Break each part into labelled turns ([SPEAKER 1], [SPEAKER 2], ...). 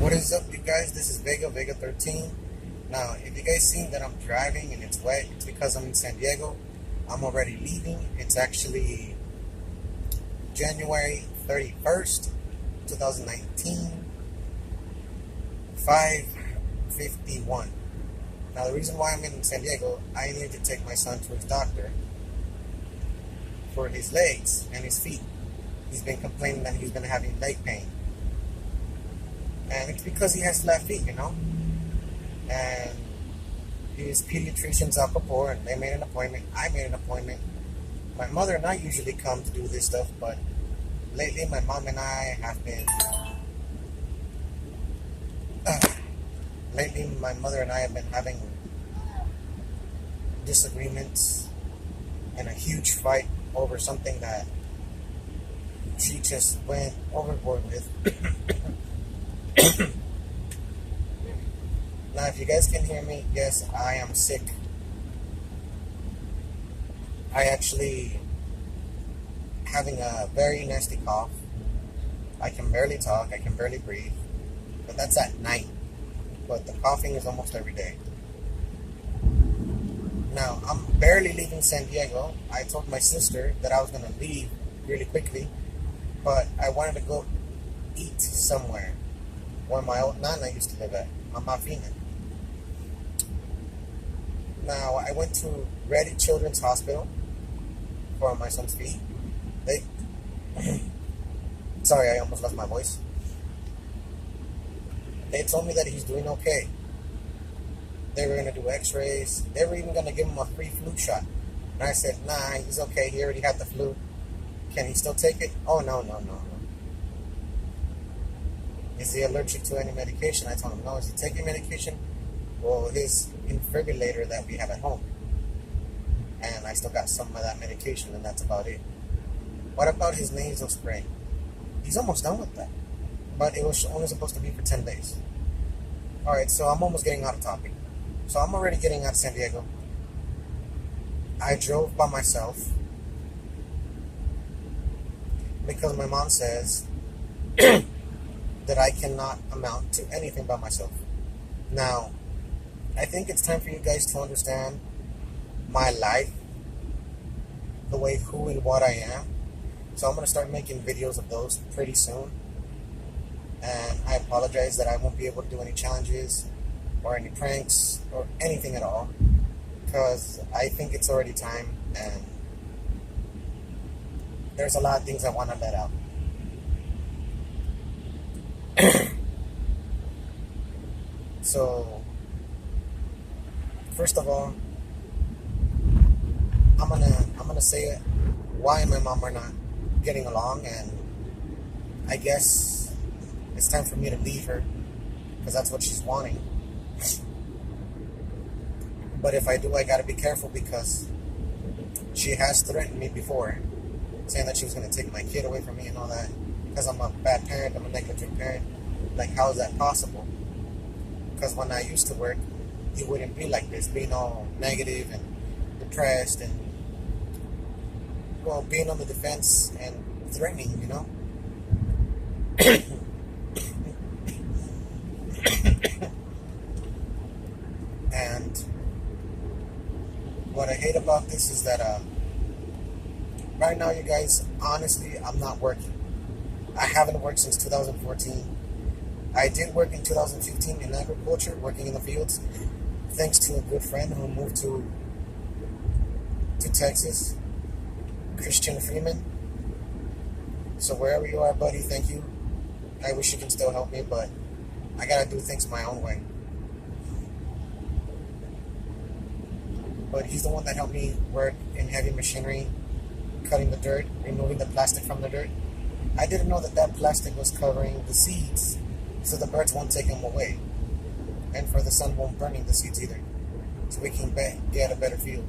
[SPEAKER 1] What is up, you guys? This is Vega 13. Now, if you guys seen that I'm driving and it's wet, it's because I'm in San Diego. I'm already leaving. It's actually January 31st, 2019, 5:51. Now, the reason why I'm in San Diego, I need to take my son to his doctor for his legs and his feet. He's been complaining that he's been having leg pain. And it's because he has flat feet, And his pediatrician's up before, and they made an appointment. I made an appointment. My mother and I usually come to do this stuff, but lately my mom and I have been... lately my mother and I have been having disagreements and a huge fight over something that she just went overboard with. Now, if you guys can hear me, yes, I am sick. I actually having a very nasty cough. I can barely talk, I can barely breathe, but that's at night. But the coughing is almost every day. Now, I'm barely leaving San Diego. I told my sister that I was going to leave really quickly, but I wanted to go eat somewhere where my old nana used to live at, Mama Fina. Now, I went to Ready Children's Hospital for my son's feet. Sorry, I almost lost my voice. They told me that he's doing okay. They were going to do x-rays. They were even going to give him a free flu shot. And I said, nah, he's okay. He already had the flu. Can he still take it? Oh, no. Is he allergic to any medication? I told him, no. Is he taking medication? Well, his defibrillator that we have at home. And I still got some of that medication, and that's about it. What about his nasal spray? He's almost done with that. But it was only supposed to be for 10 days. Alright, so I'm almost getting out of topic. So I'm already getting out of San Diego. I drove by myself because my mom says that I cannot amount to anything by myself. Now, I think it's time for you guys to understand my life, the way who and what I am. So I'm going to start making videos of those pretty soon. And I apologize that I won't be able to do any challenges or any pranks or anything at all, because I think it's already time and there's a lot of things I want to let out. So, first of all, I'm gonna say it, why my mom are not getting along, and I guess it's time for me to leave her because that's what she's wanting. But if I do, I gotta be careful because she has threatened me before, saying that she was gonna take my kid away from me and all that, because I'm a bad parent, I'm a negligent parent. Like, how is that possible? Because when I used to work, you wouldn't be like this, being all negative and depressed and, well, being on the defense and threatening, And what I hate about this is that right now, you guys, honestly, I'm not working. I haven't worked since 2014. I did work in 2015 in agriculture, working in the fields, thanks to a good friend who moved to Texas, Christian Freeman. So wherever you are, buddy, thank you. I wish you can still help me, but I gotta do things my own way. But he's the one that helped me work in heavy machinery, cutting the dirt, removing the plastic from the dirt. I didn't know that plastic was covering the seeds, so the birds won't take them away, and for the sun won't burning the seeds either, so we can get a better field.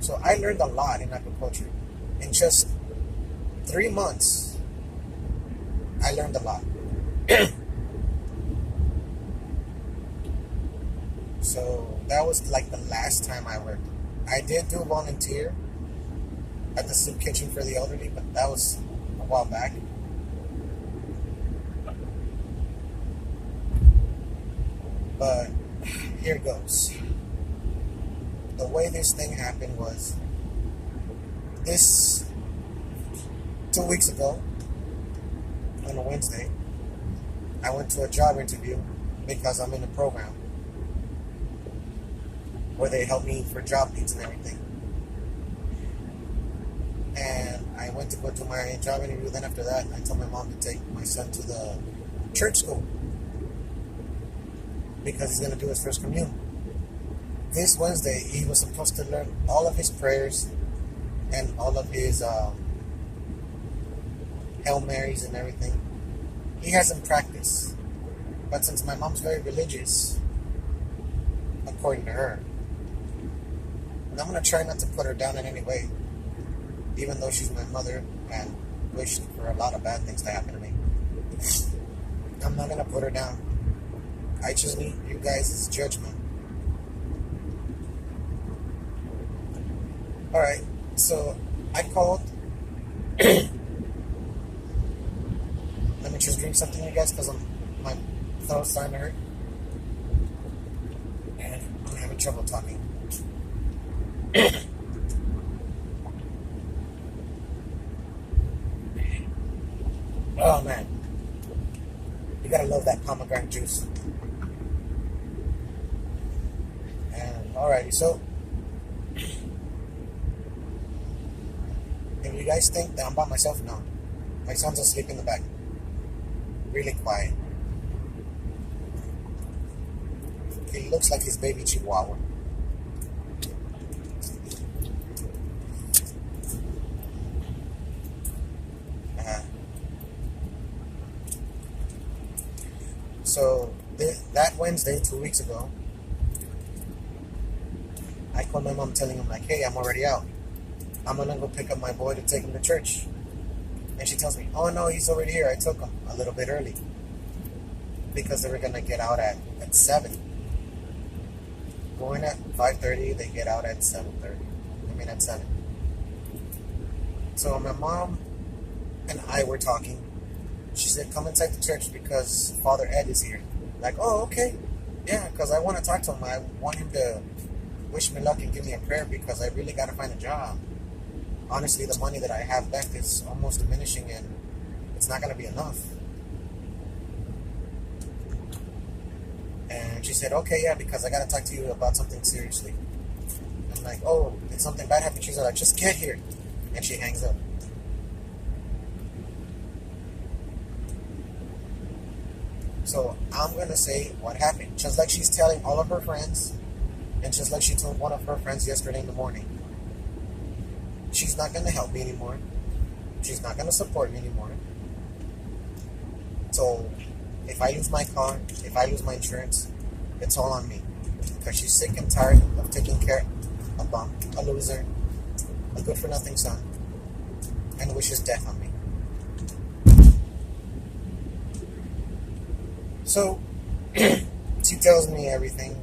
[SPEAKER 1] So I learned a lot in agriculture. In just 3 months, I learned a lot. So that was like the last time I worked. I did do volunteer at the soup kitchen for the elderly, but that was a while back. But here goes. The way this thing happened was this 2 weeks ago on a Wednesday, I went to a job interview because I'm in a program where they help me for job needs and everything. And I went to go to my job interview. Then after that, I told my mom to take my son to the church school because he's going to do his first communion. This Wednesday, he was supposed to learn all of his prayers and all of his Hail Marys and everything. He hasn't practiced. But since my mom's very religious, according to her, and I'm going to try not to put her down in any way, even though she's my mother and wished for a lot of bad things to happen to me. I'm not going to put her down. I just need you guys' judgment. Alright, so I called. Let me just drink something, you guys, because my throat's starting to hurt. And I'm having trouble talking. Oh man, you gotta love that pomegranate juice. And alrighty, so if you guys think that I'm by myself, no. My son's asleep in the back. Really quiet. He looks like his baby chihuahua. So that Wednesday, 2 weeks ago, I called my mom telling him like, hey, I'm already out. I'm going to go pick up my boy to take him to church. And she tells me, oh no, he's already here. I took him a little bit early. Because they were going to get out at 7. Going at 5:30, they get out at 7:30. At 7. So my mom and I were talking. She said, come inside the church because Father Ed is here. Like, oh, okay. Yeah, because I want to talk to him. I want him to wish me luck and give me a prayer because I really got to find a job. Honestly, the money that I have left is almost diminishing and it's not going to be enough. And she said, okay, yeah, because I got to talk to you about something seriously. I'm like, oh, did something bad happen? She's like, just get here. And she hangs up. So I'm going to say what happened. Just like she's telling all of her friends, and just like she told one of her friends yesterday in the morning. She's not going to help me anymore. She's not going to support me anymore. So if I lose my car, if I lose my insurance, it's all on me. Because she's sick and tired of taking care of a bum, a loser, a good-for-nothing son, and wishes death on me. So, she tells me everything.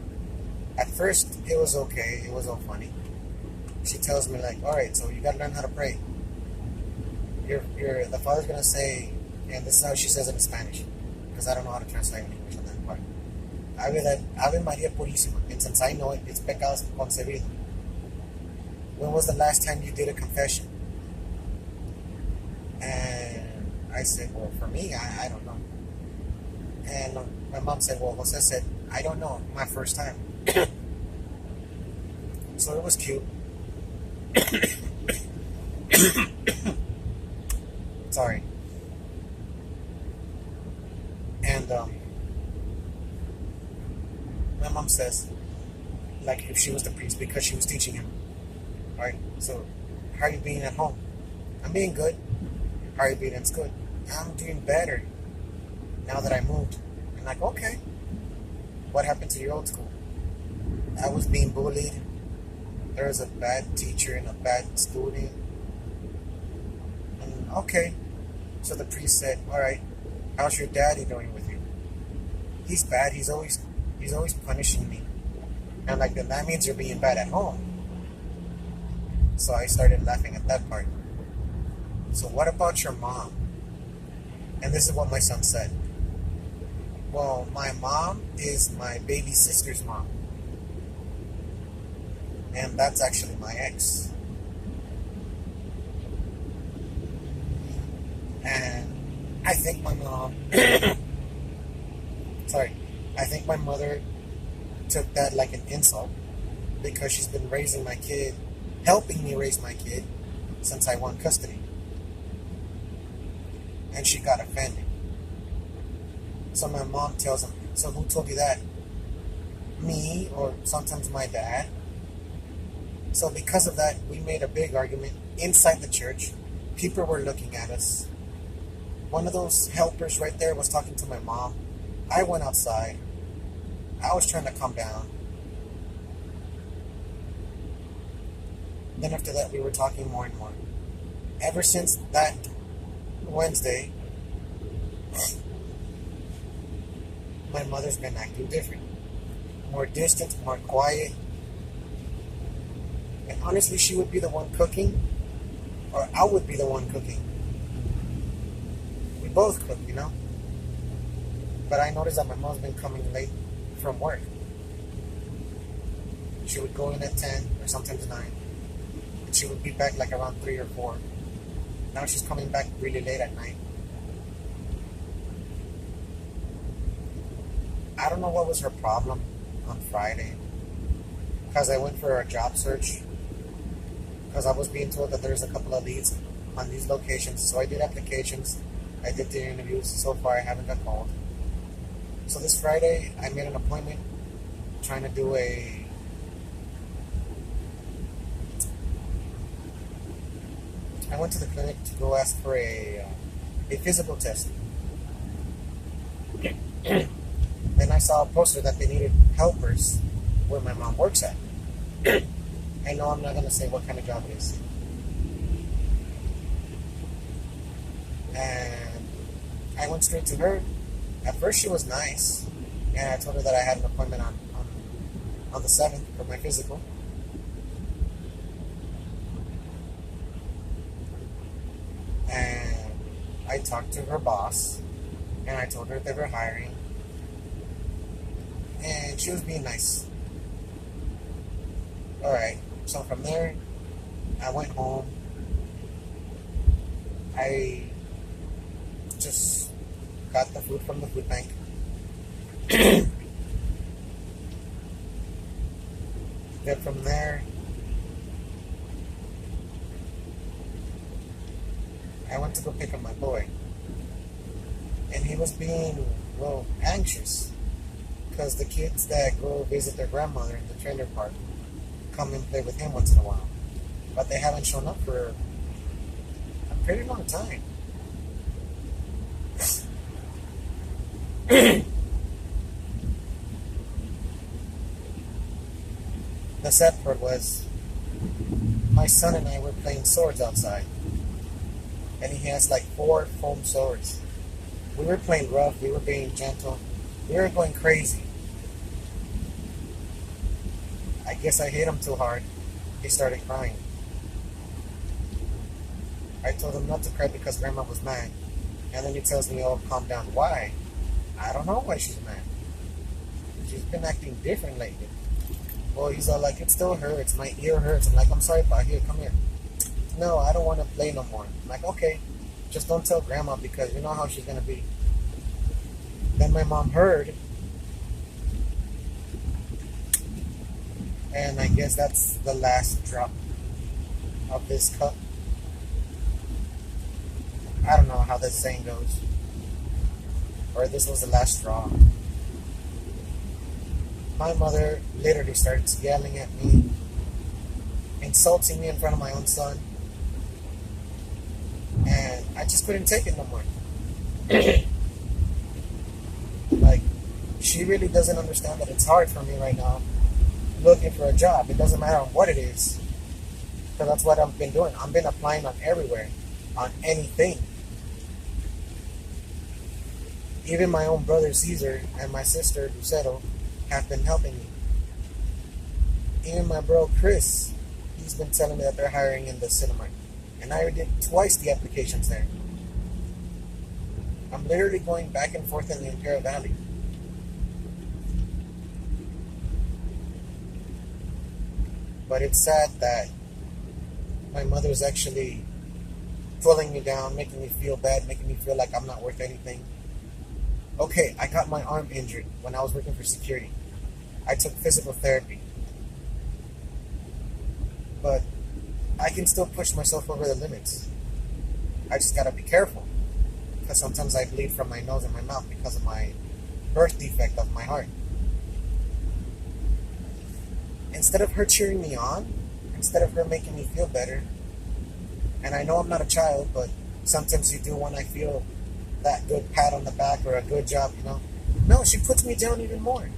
[SPEAKER 1] At first, it was okay. It was all funny. She tells me, like, alright, so you gotta learn how to pray. The Father's gonna say, and this is how she says it in Spanish, because I don't know how to translate in English on that part. Ave Maria Purísima. And since I know it, it's pecados concebido. When was the last time you did a confession? And I said, well, for me, I don't know. And my mom said, well, Jose said, I don't know, my first time. So it was cute. Sorry. And my mom says, like if she was the priest, because she was teaching him. Right? So, how are you being at home? I'm being good. How are you being? It's good. I'm doing better now that I moved. I'm like, okay. What happened to your old school? I was being bullied. There was a bad teacher and a bad student. And okay. So the priest said, alright, how's your daddy doing with you? He's bad. He's always punishing me. And I'm like, then that means you're being bad at home. So I started laughing at that part. So what about your mom? And this is what my son said. Well, my mom is my baby sister's mom. And that's actually my ex. And I think my mom, sorry, I think my mother took that like an insult because she's been raising my kid, helping me raise my kid since I won custody. And she got offended. So my mom tells him, so who told you that? Me, or sometimes my dad. So because of that, we made a big argument inside the church. People were looking at us. One of those helpers right there was talking to my mom. I went outside. I was trying to calm down. Then after that, we were talking more and more. Ever since that Wednesday, my mother's been acting different. More distant, more quiet. And honestly, she would be the one cooking, or I would be the one cooking. We both cook, you know? But I noticed that my mom's been coming late from work. She would go in at 10 or sometimes 9. And she would be back like around 3 or 4. Now she's coming back really late at night. I don't know what was her problem on Friday. Because I went for a job search. Because I was being told that there's a couple of leads on these locations. So I did applications. I did the interviews. So far I haven't got called. So this Friday I made an appointment trying to do I went to the clinic to go ask for a physical test. Then I saw a poster that they needed helpers where my mom works at. I know I'm not going to say what kind of job it is. And I went straight to her. At first she was nice. And I told her that I had an appointment on the 7th for my physical. And I talked to her boss. And I told her they were hiring. And she was being nice. Alright, so from there, I went home. I just got the food from the food bank. Then from there, I went to go pick up my boy. And he was being, well, anxious. Because the kids that go visit their grandmother in the trailer park come and play with him once in a while. But they haven't shown up for a pretty long time. The sad part was, my son and I were playing swords outside. And he has like 4 foam swords. We were playing rough, we were being gentle. We were going crazy. I guess I hit him too hard. He started crying. I told him not to cry because Grandma was mad. And then he tells me, oh, calm down. Why? I don't know why she's mad. She's been acting different lately. Well, he's all like, it still hurts. My ear hurts. I'm like, I'm sorry, Pa. Here, come here. No, I don't want to play no more. I'm like, okay. Just don't tell Grandma because you know how she's going to be. Then my mom heard. And I guess that's the last drop of this cup. I don't know how this saying goes. Or this was the last straw. My mother literally starts yelling at me, insulting me in front of my own son. And I just couldn't take it no more. Like, she really doesn't understand that it's hard for me right now looking for a job. It doesn't matter what it is. Because that's what I've been doing. I've been applying on everywhere. On anything. Even my own brother Caesar and my sister Lucero have been helping me. Even my bro Chris, he's been telling me that they're hiring in the cinema. And I did twice the applications there. I'm literally going back and forth in the Imperial Valley. But it's sad that my mother is actually pulling me down, making me feel bad, making me feel like I'm not worth anything. Okay, I got my arm injured when I was working for security. I took physical therapy. But I can still push myself over the limits. I just gotta be careful. Because sometimes I bleed from my nose and my mouth because of my birth defect of my heart. Instead of her cheering me on, instead of her making me feel better, and I know I'm not a child, but sometimes you do when I feel that good pat on the back or a good job, you know. No, she puts me down even more.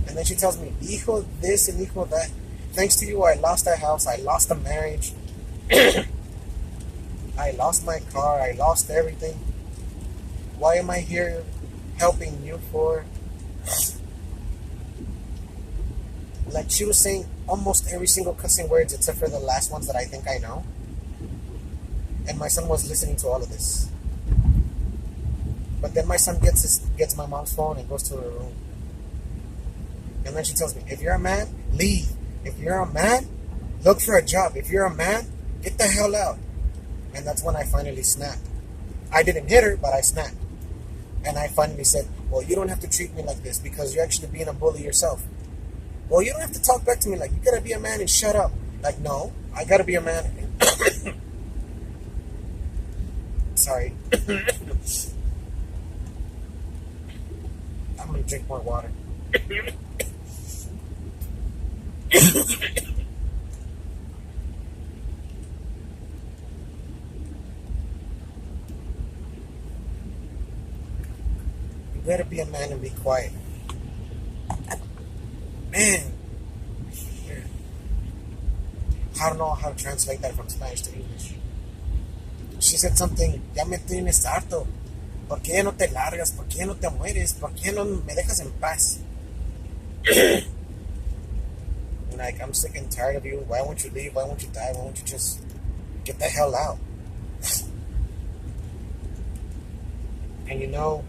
[SPEAKER 1] And then she tells me, hijo this and hijo that. Thanks to you, I lost a house, I lost a marriage, I lost my car, I lost everything. Why am I here helping you for? Like she was saying almost every single cussing words except for the last ones that I think I know. And my son was listening to all of this. But then my son gets my mom's phone and goes to her room. And then she tells me, if you're a man, leave. If you're a man, look for a job. If you're a man, get the hell out. And that's when I finally snapped. I didn't hit her, but I snapped. And I finally said, well, you don't have to treat me like this because you're actually being a bully yourself. Well, you don't have to talk back to me like, you gotta be a man and shut up. Like, no, I gotta be a man. Sorry. I'm gonna drink more water. You gotta be a man and be quiet. Man. I don't know how to translate that from Spanish to English. She said something, ya me tienes harto. ¿Por qué no te largas? ¿Por qué no te mueres? ¿Por qué no me dejas en paz? Like, I'm sick and tired of you. Why won't you leave? Why won't you die? Why won't you just get the hell out? And you know,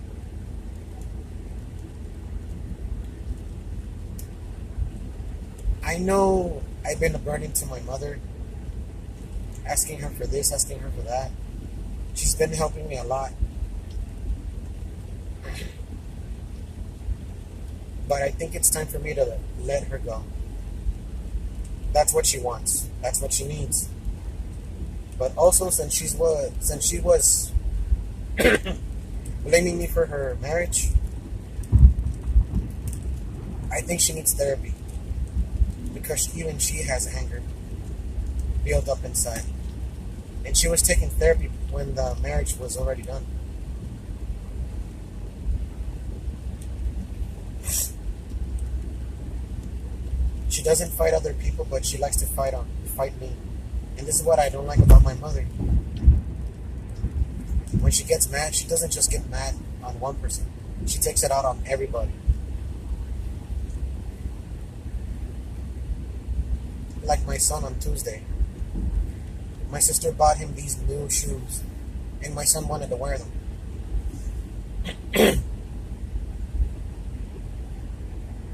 [SPEAKER 1] I know I've been a burden to my mother, asking her for this, asking her for that. She's been helping me a lot. But I think it's time for me to let her go. That's what she wants. That's what she needs. But also, since she was blaming me for her marriage, I think she needs therapy. Because even she has anger built up inside. And she was taking therapy when the marriage was already done. She doesn't fight other people, but she likes to fight me. And this is what I don't like about my mother. When she gets mad, she doesn't just get mad on one person. She takes it out on everybody. Like my son on Tuesday. My sister bought him these new shoes, and my son wanted to wear them.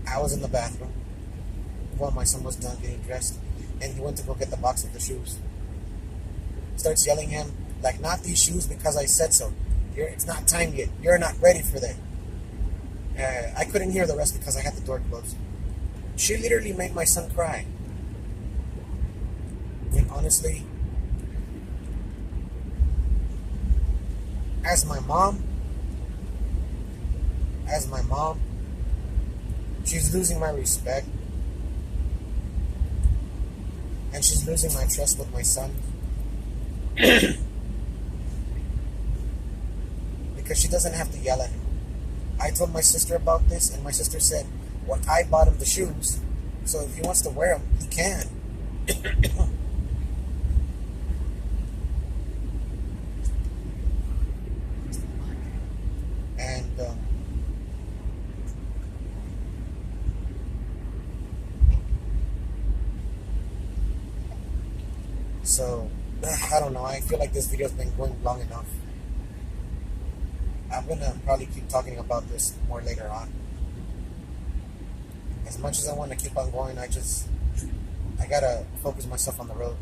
[SPEAKER 1] I was in the bathroom while my son was done getting dressed, and he went to go get the box of the shoes. Starts yelling at him, like, not these shoes because I said so. It's not time yet. You're not ready for that. I couldn't hear the rest because I had the door closed. She literally made my son cry. And honestly, as my mom, she's losing my respect. And she's losing my trust with my son. Because she doesn't have to yell at him. I told my sister about this, and my sister said, well, I bought him the shoes, so if he wants to wear them, he can. And so, I don't know, I feel like this video's been going long enough. I'm gonna probably keep talking about this more later on. As much as I want to keep on going, I I gotta focus myself on the road.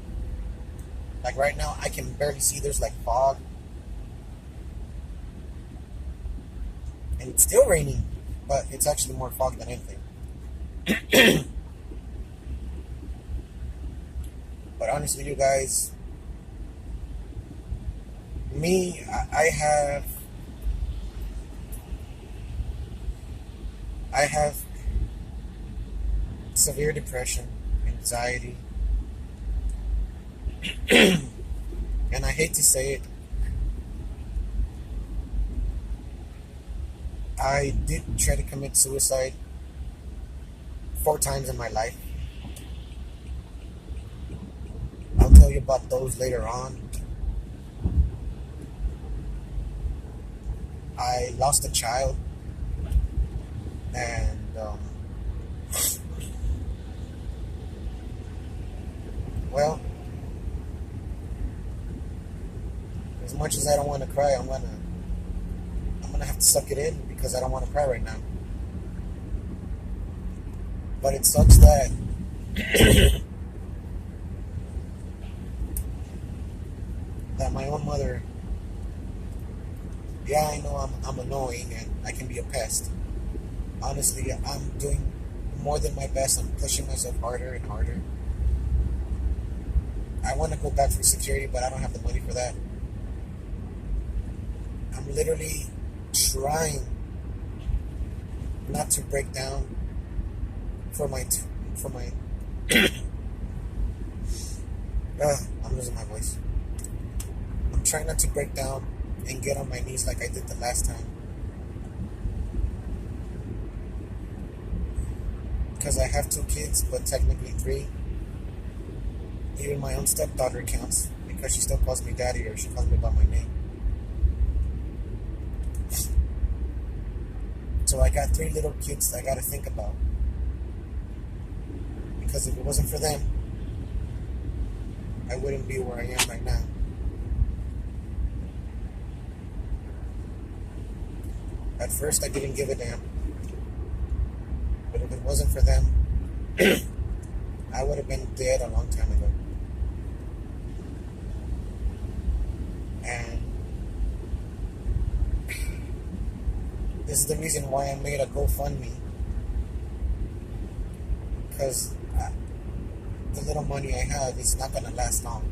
[SPEAKER 1] Like right now, I can barely see. There's like fog, and it's still raining, but it's actually more fog than anything. But honestly, you guys, me, I have severe depression, anxiety, and I hate to say it, I did try to commit suicide 4 times in my life. I'll tell you about those later on. I lost a child, and well, as much as I don't want to cry, I'm gonna have to suck it in because I don't want to cry right now. But it sucks that that my own mother. Yeah, I know I'm annoying and I can be a pest. Honestly, I'm doing more than my best. I'm pushing myself harder and harder. I want to go back for security, but I don't have the money for that. I'm literally trying not to break down for my I'm losing my voice. I'm trying not to break down and get on my knees like I did the last time, because I have 2 kids, but technically 3. Even my own stepdaughter counts because she still calls me daddy, or she calls me by my name. So I got 3 little kids I gotta think about, because if it wasn't for them, I wouldn't be where I am right now. At first I didn't give a damn, but if it wasn't for them, I would have been dead a long time ago. And this is the reason why I made a GoFundMe, because the little money I have is not going to last long.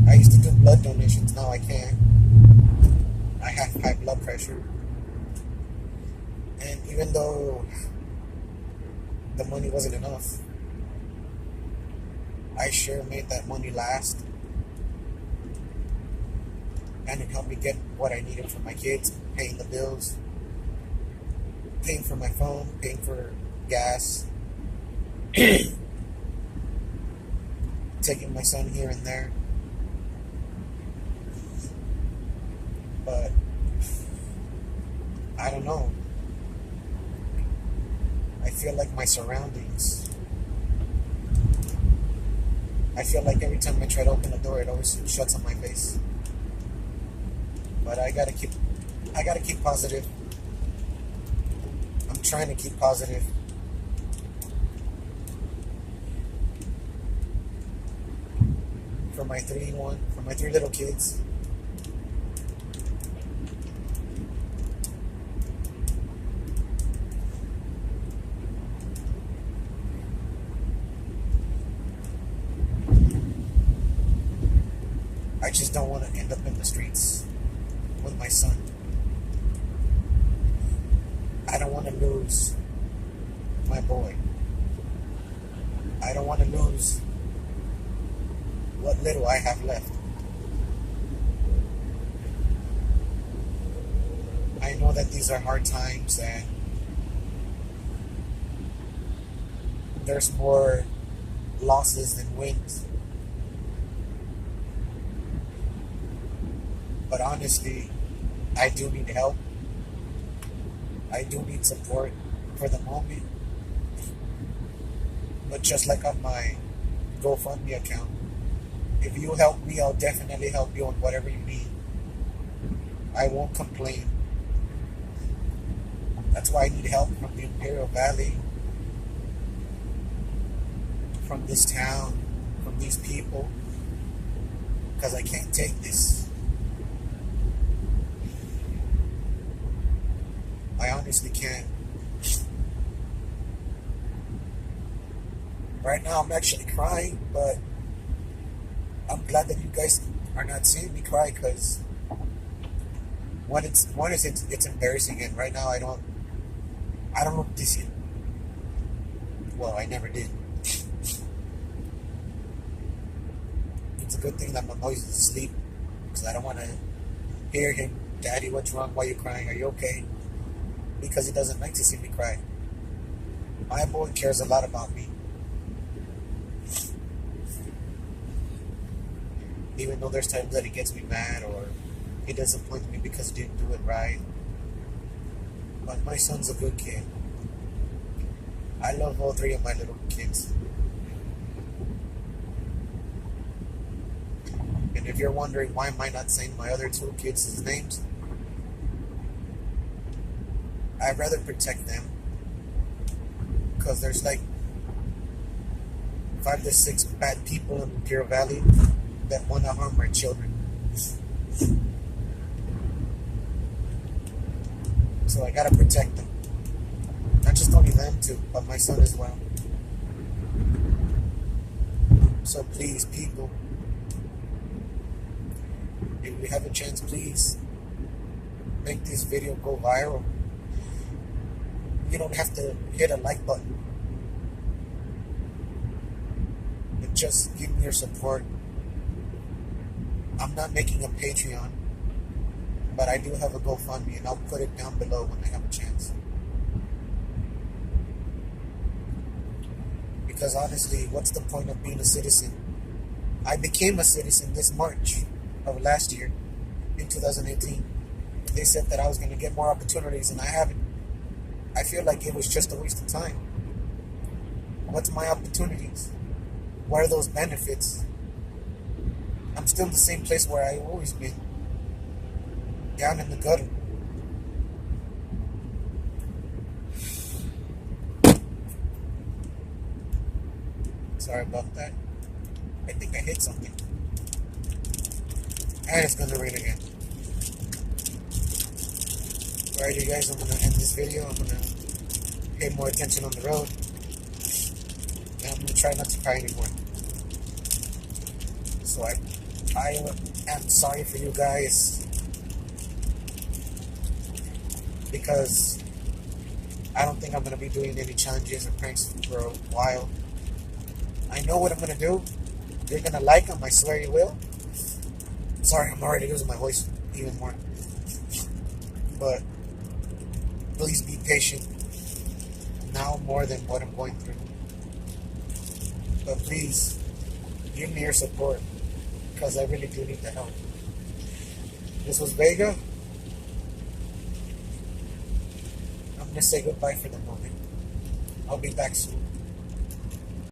[SPEAKER 1] I used to do blood donations, now I can't. I have high blood pressure. And even though the money wasn't enough, I sure made that money last. And it helped me get what I needed for my kids, paying the bills, paying for my phone, paying for gas, taking my son here and there. But I don't know. I feel like my surroundings. I feel like every time I try to open the door, it always shuts on my face. But I gotta keep positive. I'm trying to keep positive. For my 3 little kids. I just don't want to end up in the streets with my son. I don't want to lose my boy. I don't want to lose what little I have left. I know that these are hard times and there's more losses than wins. But honestly, I do need help. I do need support for the moment. But just like on my GoFundMe account, if you help me, I'll definitely help you on whatever you need. I won't complain. That's why I need help from the Imperial Valley. from this town, from these people, because I can't take this. I honestly can't. Right now I'm actually crying, but I'm glad that you guys are not seeing me cry, because it's embarrassing, and right now I don't look this yet. Well, I never did. It's a good thing that my boy's asleep, because I don't want to hear him, "Daddy, what's wrong? Why are you crying? Are you okay?" Because he doesn't like to see me cry. My boy cares a lot about me. Even though there's times that he gets me mad or he disappoints me because he didn't do it right. But my son's a good kid. I love all three of my little kids. And if you're wondering why am I not saying my other two kids' names, I'd rather protect them. Because there's like 5 to 6 bad people in Imperial Valley that want to harm our children. So I gotta protect them. Not just only them too, but my son as well. So please, people, if you have a chance, please make this video go viral. You don't have to hit a like button, but just give me your support. I'm not making a Patreon, but I do have a GoFundMe, and I'll put it down below when I have a chance. Because honestly, what's the point of being a citizen? I became a citizen this March of last year, in 2018. They said that I was going to get more opportunities, and I haven't. I feel like it was just a waste of time. What's my opportunities? What are those benefits? I'm still in the same place where I've always been. Down in the gutter. Sorry about that. I think I hit something. And it's gonna rain again. Alright, you guys, I'm gonna end this video. I'm gonna pay more attention on the road. And I'm gonna try not to cry anymore. So I am sorry for you guys, because I don't think I'm going to be doing any challenges or pranks for a while. I know what I'm going to do. You're going to like them. I swear you will. Sorry, I'm already losing my voice even more. But please be patient. Now more than what I'm going through. But please, give me your support, because I really do need the help. This was Vega. I'm going to say goodbye for the moment. I'll be back soon.